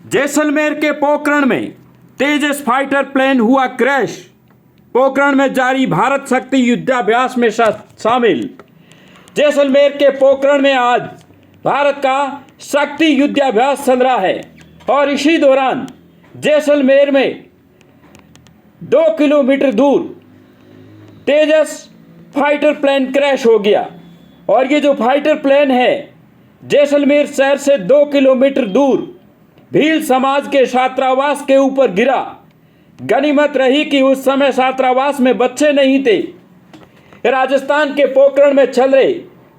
जैसलमेर के पोखरण में तेजस fighter plane हुआ क्रैश। पोखरण में जारी भारत शक्ति युद्धाभ्यास में शामिल। जैसलमेर के पोखरण में आज भारत का शक्ति युद्धाभ्यास चल रहा है और इसी दौरान जैसलमेर में 2 किलोमीटर दूर तेजस फाइटर प्लेन क्रैश हो गया। और ये जो फाइटर प्लेन है जैसलमेर शहर से 2 किलोमीटर दूर भील समाज के छात्रावास के ऊपर गिरा। गनीमत रही कि उस समय छात्रावास में बच्चे नहीं थे। राजस्थान के पोखरण में चल रहे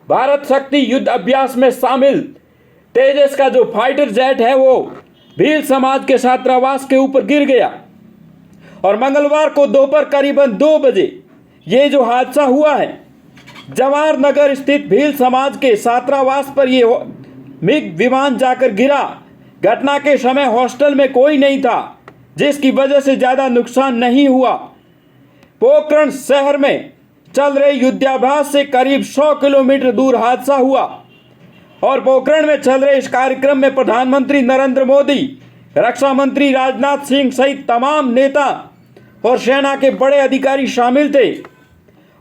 भारत शक्ति युद्ध अभ्यास में शामिल तेजस का जो फाइटर जेट है वो भील समाज के छात्रावास के ऊपर गिर गया। और मंगलवार को दोपहर करीबन 2 बजे ये जो हादसा हुआ है जवाहर नगर स्थित भील समाज के छात्रावास पर ये मिग विमान जाकर गिरा। घटना के समय हॉस्टल में कोई नहीं था जिसकी वजह से ज़्यादा नुकसान नहीं हुआ। पोखरण शहर में चल रहे युद्धाभ्यास से करीब 100 किलोमीटर दूर हादसा हुआ। और पोखरण में चल रहे इस कार्यक्रम में प्रधानमंत्री नरेंद्र मोदी, रक्षा मंत्री राजनाथ सिंह सहित तमाम नेता और सेना के बड़े अधिकारी शामिल थे।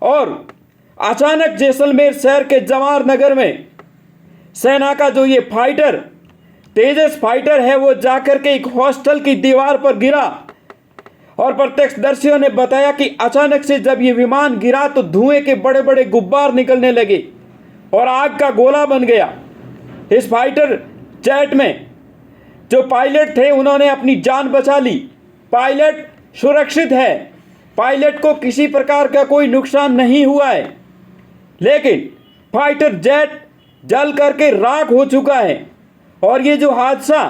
और अचानक जैसलमेर शहर के जवाहर नगर में सेना का जो ये फाइटर तेजस फाइटर है वो जाकर के एक हॉस्टल की दीवार पर गिरा। और प्रत्यक्षदर्शियों ने बताया कि अचानक से जब ये विमान गिरा तो धुएं के बड़े बड़े गुब्बार निकलने लगे और आग का गोला बन गया। इस फाइटर जेट में जो पायलट थे उन्होंने अपनी जान बचा ली। पायलट सुरक्षित है, पायलट को किसी प्रकार का कोई नुकसान नहीं हुआ है। लेकिन फाइटर जेट जल करके राख हो चुका है। और ये जो हादसा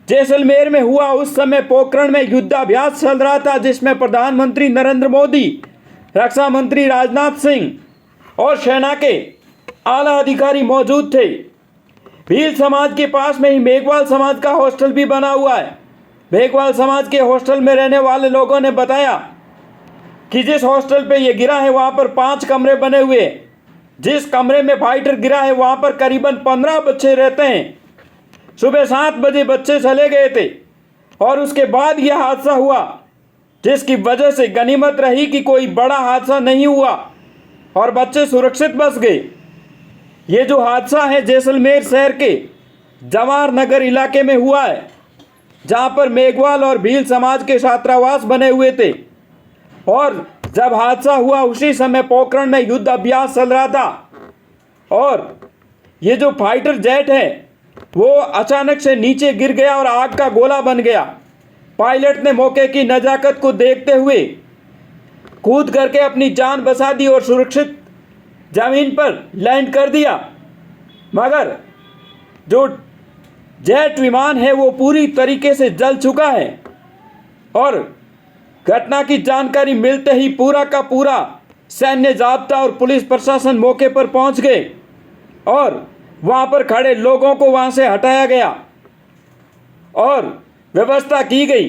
जैसलमेर में हुआ उस समय पोखरण में युद्धाभ्यास चल रहा था जिसमें प्रधानमंत्री नरेंद्र मोदी, रक्षा मंत्री राजनाथ सिंह और सेना के आला अधिकारी मौजूद थे। भील समाज के पास में ही मेघवाल समाज का हॉस्टल भी बना हुआ है। मेघवाल समाज के हॉस्टल में रहने वाले लोगों ने बताया कि जिस हॉस्टल पे ये गिरा है वहाँ पर 5 कमरे बने हुए हैं। जिस कमरे में फाइटर गिरा है वहाँ पर करीबन 15 बच्चे रहते हैं। सुबह 7 बजे बच्चे चले गए थे और उसके बाद यह हादसा हुआ जिसकी वजह से गनीमत रही कि कोई बड़ा हादसा नहीं हुआ और बच्चे सुरक्षित बच गए। ये जो हादसा है जैसलमेर शहर के जवाहर नगर इलाके में हुआ है जहाँ पर मेघवाल और भील समाज के छात्रावास बने हुए थे। और जब हादसा हुआ उसी समय पोखरण में युद्ध अभ्यास चल रहा था और ये जो फाइटर जेट है वो अचानक से नीचे गिर गया और आग का गोला बन गया। पायलट ने मौके की नज़ाकत को देखते हुए कूद करके अपनी जान बचा दी और सुरक्षित जमीन पर लैंड कर दिया। मगर जो जेट विमान है वो पूरी तरीके से जल चुका है। और घटना की जानकारी मिलते ही पूरा का पूरा सैन्य जाब्ता और पुलिस प्रशासन मौके पर पहुंच गए और वहां पर खड़े लोगों को वहां से हटाया गया और व्यवस्था की गई